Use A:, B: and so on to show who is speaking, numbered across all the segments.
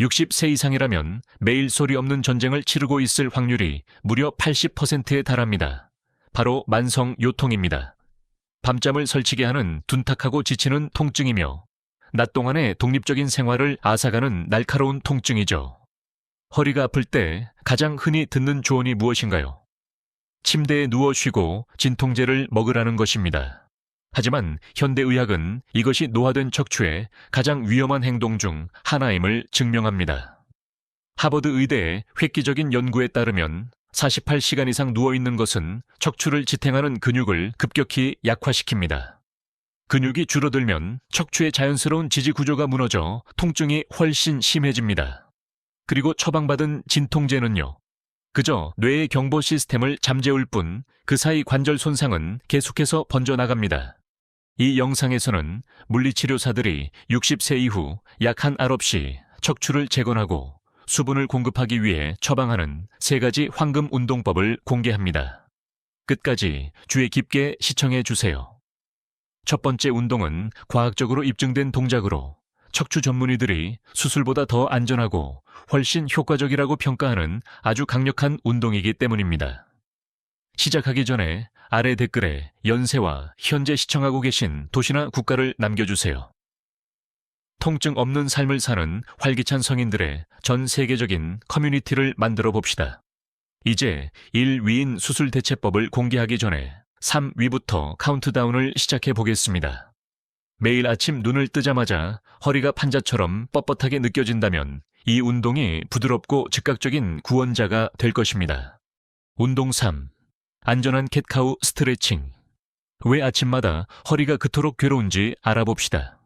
A: 60세 이상이라면 매일 소리 없는 전쟁을 치르고 있을 확률이 무려 80%에 달합니다. 바로 만성 요통입니다. 밤잠을 설치게 하는 둔탁하고 지치는 통증이며 낮 동안의 독립적인 생활을 앗아가는 날카로운 통증이죠. 허리가 아플 때 가장 흔히 듣는 조언이 무엇인가요? 침대에 누워 쉬고 진통제를 먹으라는 것입니다. 하지만 현대의학은 이것이 노화된 척추의 가장 위험한 행동 중 하나임을 증명합니다. 하버드 의대의 획기적인 연구에 따르면 48시간 이상 누워있는 것은 척추를 지탱하는 근육을 급격히 약화시킵니다. 근육이 줄어들면 척추의 자연스러운 지지 구조가 무너져 통증이 훨씬 심해집니다. 그리고 처방받은 진통제는요, 그저 뇌의 경보 시스템을 잠재울 뿐 그 사이 관절 손상은 계속해서 번져나갑니다. 이 영상에서는 물리치료사들이 60세 이후 약 한 알 없이 척추를 재건하고 수분을 공급하기 위해 처방하는 3가지 황금 운동법을 공개합니다. 끝까지 주의 깊게 시청해 주세요. 첫 번째 운동은 과학적으로 입증된 동작으로 척추 전문의들이 수술보다 더 안전하고 훨씬 효과적이라고 평가하는 아주 강력한 운동이기 때문입니다. 시작하기 전에 아래 댓글에 연세와 현재 시청하고 계신 도시나 국가를 남겨주세요. 통증 없는 삶을 사는 활기찬 성인들의 전 세계적인 커뮤니티를 만들어 봅시다. 이제 1위인 수술 대체법을 공개하기 전에 3위부터 카운트다운을 시작해 보겠습니다. 매일 아침 눈을 뜨자마자 허리가 판자처럼 뻣뻣하게 느껴진다면 이 운동이 부드럽고 즉각적인 구원자가 될 것입니다. 운동 3. 안전한 캣카우 스트레칭. 왜 아침마다 허리가 그토록 괴로운지 알아봅시다.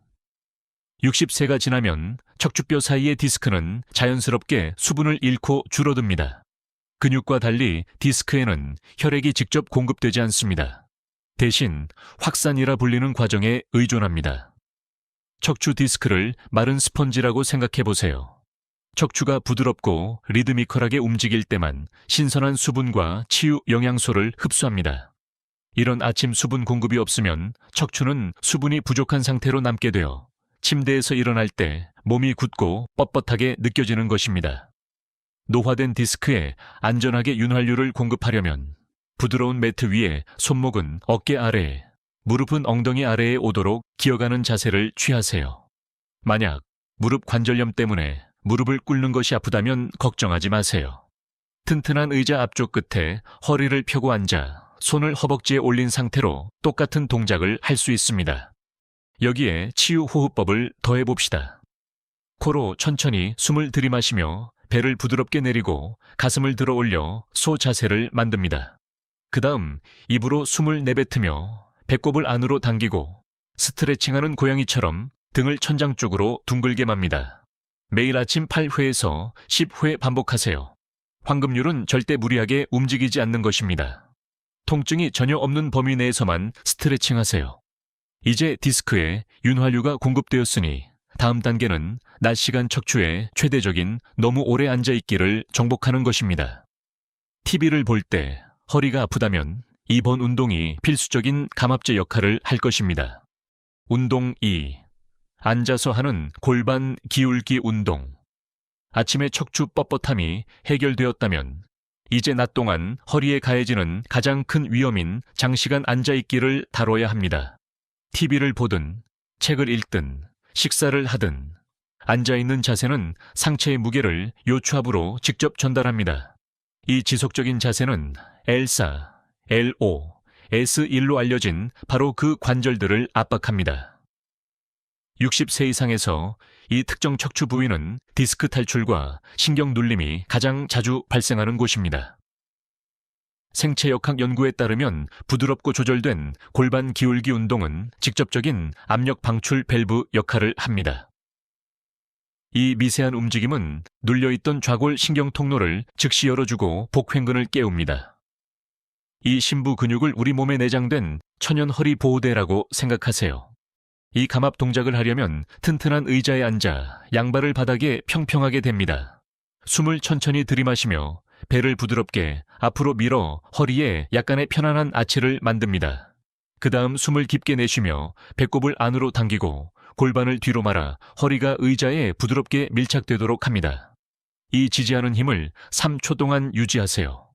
A: 60세가 지나면 척추뼈 사이의 디스크는 자연스럽게 수분을 잃고 줄어듭니다. 근육과 달리 디스크에는 혈액이 직접 공급되지 않습니다. 대신 확산이라 불리는 과정에 의존합니다. 척추 디스크를 마른 스펀지라고 생각해 보세요. 척추가 부드럽고 리드미컬하게 움직일 때만 신선한 수분과 치유 영양소를 흡수합니다. 이런 아침 수분 공급이 없으면 척추는 수분이 부족한 상태로 남게 되어 침대에서 일어날 때 몸이 굳고 뻣뻣하게 느껴지는 것입니다. 노화된 디스크에 안전하게 윤활유를 공급하려면 부드러운 매트 위에 손목은 어깨 아래에, 무릎은 엉덩이 아래에 오도록 기어가는 자세를 취하세요. 만약 무릎 관절염 때문에 무릎을 꿇는 것이 아프다면 걱정하지 마세요. 튼튼한 의자 앞쪽 끝에 허리를 펴고 앉아 손을 허벅지에 올린 상태로 똑같은 동작을 할 수 있습니다. 여기에 치유호흡법을 더해봅시다. 코로 천천히 숨을 들이마시며 배를 부드럽게 내리고 가슴을 들어 올려 소 자세를 만듭니다. 그 다음 입으로 숨을 내뱉으며 배꼽을 안으로 당기고 스트레칭하는 고양이처럼 등을 천장 쪽으로 둥글게 맙니다. 매일 아침 8회에서 10회 반복하세요. 황금률은 절대 무리하게 움직이지 않는 것입니다. 통증이 전혀 없는 범위 내에서만 스트레칭하세요. 이제 디스크에 윤활유가 공급되었으니 다음 단계는 낮 시간 척추에 최대적인 너무 오래 앉아있기를 정복하는 것입니다. TV를 볼 때 허리가 아프다면 이번 운동이 필수적인 감압제 역할을 할 것입니다. 운동 2. 앉아서 하는 골반 기울기 운동. 아침에 척추 뻣뻣함이 해결되었다면 이제 낮 동안 허리에 가해지는 가장 큰 위험인 장시간 앉아있기를 다뤄야 합니다. TV를 보든 책을 읽든 식사를 하든 앉아있는 자세는 상체의 무게를 요추압으로 직접 전달합니다. 이 지속적인 자세는 L4, L5, S1로 알려진 바로 그 관절들을 압박합니다. 60세 이상에서 이 특정 척추 부위는 디스크 탈출과 신경 눌림이 가장 자주 발생하는 곳입니다. 생체역학 연구에 따르면 부드럽고 조절된 골반 기울기 운동은 직접적인 압력 방출 밸브 역할을 합니다. 이 미세한 움직임은 눌려있던 좌골 신경 통로를 즉시 열어주고 복횡근을 깨웁니다. 이 심부 근육을 우리 몸에 내장된 천연 허리 보호대라고 생각하세요. 이 감압 동작을 하려면 튼튼한 의자에 앉아 양발을 바닥에 평평하게 댑니다. 숨을 천천히 들이마시며 배를 부드럽게 앞으로 밀어 허리에 약간의 편안한 아치를 만듭니다. 그 다음 숨을 깊게 내쉬며 배꼽을 안으로 당기고 골반을 뒤로 말아 허리가 의자에 부드럽게 밀착되도록 합니다. 이 지지하는 힘을 3초 동안 유지하세요.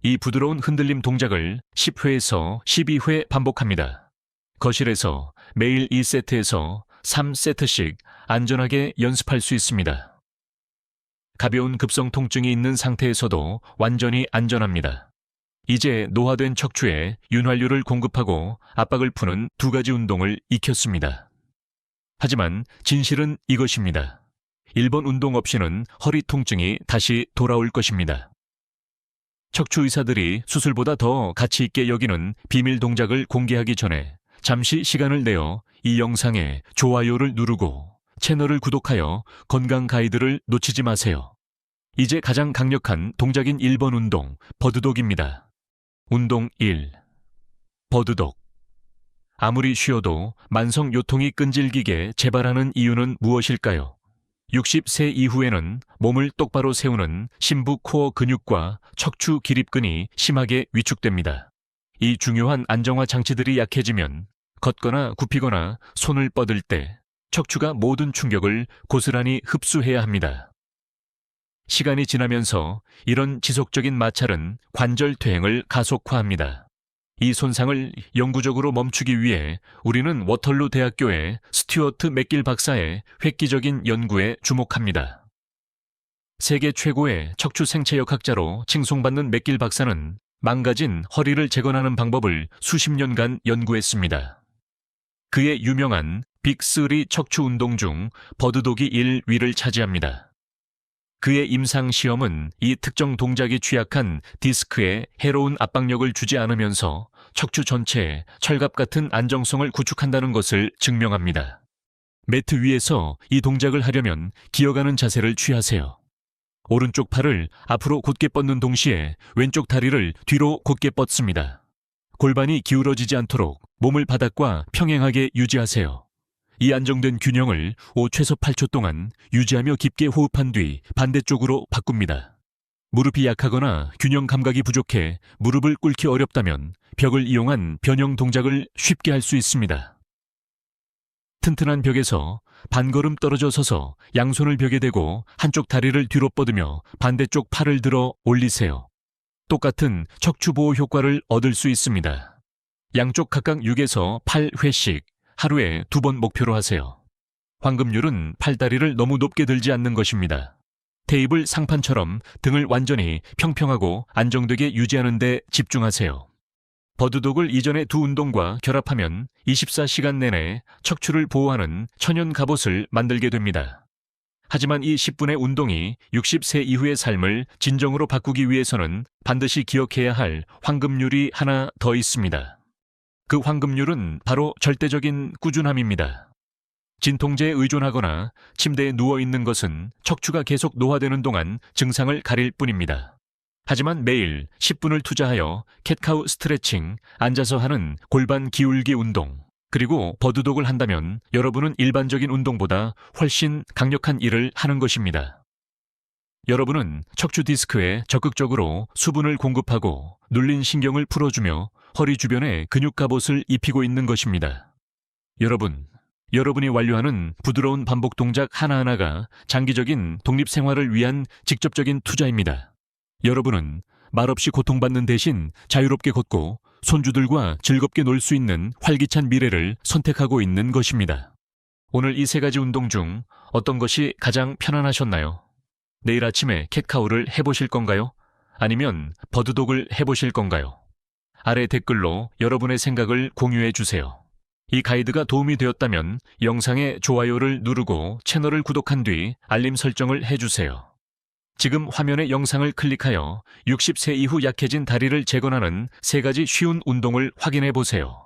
A: 이 부드러운 흔들림 동작을 10회에서 12회 반복합니다. 거실에서 매일 2세트에서 3세트씩 안전하게 연습할 수 있습니다. 가벼운 급성 통증이 있는 상태에서도 완전히 안전합니다. 이제 노화된 척추에 윤활유를 공급하고 압박을 푸는 두 가지 운동을 익혔습니다. 하지만 진실은 이것입니다. 1번 운동 없이는 허리 통증이 다시 돌아올 것입니다. 척추 의사들이 수술보다 더 가치 있게 여기는 비밀 동작을 공개하기 전에 잠시 시간을 내어 이 영상에 좋아요를 누르고 채널을 구독하여 건강 가이드를 놓치지 마세요. 이제 가장 강력한 동작인 1번 운동, 버드독입니다. 운동 1. 버드독. 아무리 쉬어도 만성 요통이 끈질기게 재발하는 이유는 무엇일까요? 60세 이후에는 몸을 똑바로 세우는 심부 코어 근육과 척추 기립근이 심하게 위축됩니다. 이 중요한 안정화 장치들이 약해지면 걷거나 굽히거나 손을 뻗을 때 척추가 모든 충격을 고스란히 흡수해야 합니다. 시간이 지나면서 이런 지속적인 마찰은 관절 퇴행을 가속화합니다. 이 손상을 영구적으로 멈추기 위해 우리는 워털루 대학교의 스튜어트 맥길 박사의 획기적인 연구에 주목합니다. 세계 최고의 척추 생체역학자로 칭송받는 맥길 박사는 망가진 허리를 재건하는 방법을 수십 년간 연구했습니다. 그의 유명한 빅3 척추 운동 중 버드독이 1위를 차지합니다. 그의 임상 시험은 이 특정 동작이 취약한 디스크에 해로운 압박력을 주지 않으면서 척추 전체에 철갑 같은 안정성을 구축한다는 것을 증명합니다. 매트 위에서 이 동작을 하려면 기어가는 자세를 취하세요. 오른쪽 팔을 앞으로 곧게 뻗는 동시에 왼쪽 다리를 뒤로 곧게 뻗습니다. 골반이 기울어지지 않도록 몸을 바닥과 평행하게 유지하세요. 이 안정된 균형을 최소 8초 동안 유지하며 깊게 호흡한 뒤 반대쪽으로 바꿉니다. 무릎이 약하거나 균형 감각이 부족해 무릎을 꿇기 어렵다면 벽을 이용한 변형 동작을 쉽게 할 수 있습니다. 튼튼한 벽에서 반걸음 떨어져 서서 양손을 벽에 대고 한쪽 다리를 뒤로 뻗으며 반대쪽 팔을 들어 올리세요. 똑같은 척추 보호 효과를 얻을 수 있습니다. 양쪽 각각 6에서 8회씩 하루에 2번 목표로 하세요. 황금률은 팔다리를 너무 높게 들지 않는 것입니다. 테이블 상판처럼 등을 완전히 평평하고 안정되게 유지하는 데 집중하세요. 버드독을 이전의 두 운동과 결합하면 24시간 내내 척추를 보호하는 천연 갑옷을 만들게 됩니다. 하지만 이 10분의 운동이 60세 이후의 삶을 진정으로 바꾸기 위해서는 반드시 기억해야 할 황금률이 하나 더 있습니다. 그 황금률은 바로 절대적인 꾸준함입니다. 진통제에 의존하거나 침대에 누워있는 것은 척추가 계속 노화되는 동안 증상을 가릴 뿐입니다. 하지만 매일 10분을 투자하여 캣카우 스트레칭, 앉아서 하는 골반 기울기 운동, 그리고 버드독을 한다면 여러분은 일반적인 운동보다 훨씬 강력한 일을 하는 것입니다. 여러분은 척추 디스크에 적극적으로 수분을 공급하고 눌린 신경을 풀어주며 허리 주변에 근육 갑옷을 입히고 있는 것입니다. 여러분이 완료하는 부드러운 반복 동작 하나하나가 장기적인 독립 생활을 위한 직접적인 투자입니다. 여러분은 말없이 고통받는 대신 자유롭게 걷고 손주들과 즐겁게 놀 수 있는 활기찬 미래를 선택하고 있는 것입니다. 오늘 이 3가지 운동 중 어떤 것이 가장 편안하셨나요? 내일 아침에 캣카우를 해보실 건가요? 아니면 버드독을 해보실 건가요? 아래 댓글로 여러분의 생각을 공유해 주세요. 이 가이드가 도움이 되었다면 영상에 좋아요를 누르고 채널을 구독한 뒤 알림 설정을 해주세요. 지금 화면의 영상을 클릭하여 60세 이후 약해진 다리를 재건하는 3가지 쉬운 운동을 확인해 보세요.